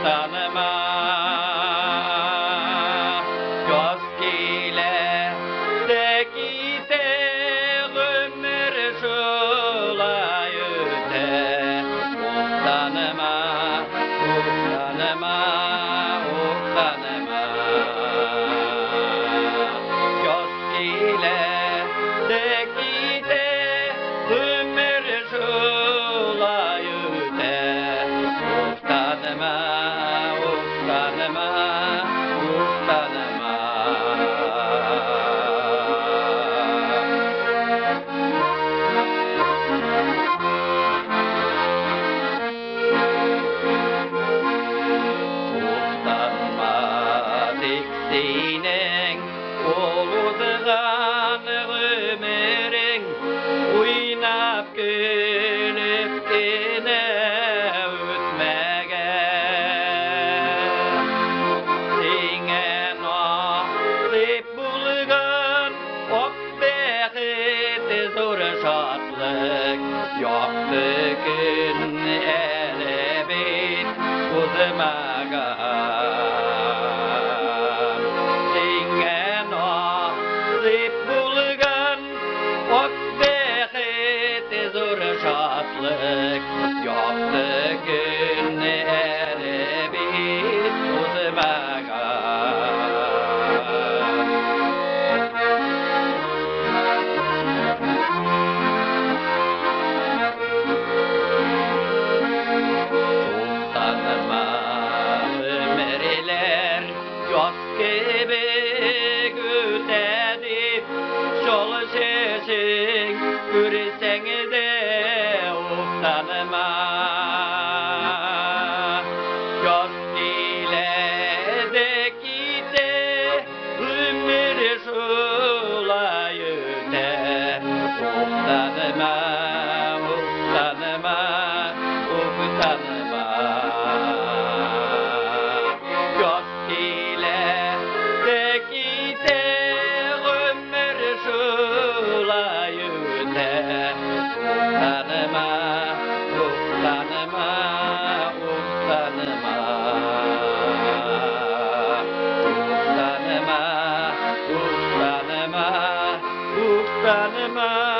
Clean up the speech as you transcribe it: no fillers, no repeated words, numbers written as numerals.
tanıma göz ile de gide ömür şulay öte tanıma tanıma göz ile de gide ömür şulay öte tanıma senin oluduğun ömrün oynap gülüp gene ötmegen sine nasip bulgan ok behit zor şatlık yoktu gün elbet uzmagan yaptı gün erebit uzmagan sultanıma ömürler yok gibi gütedip şol sesin görsen de tanıma göz ile de gide ömür şulay öte tanıma tanıma göz ile de gide ömür şulay öte tanıma tanıma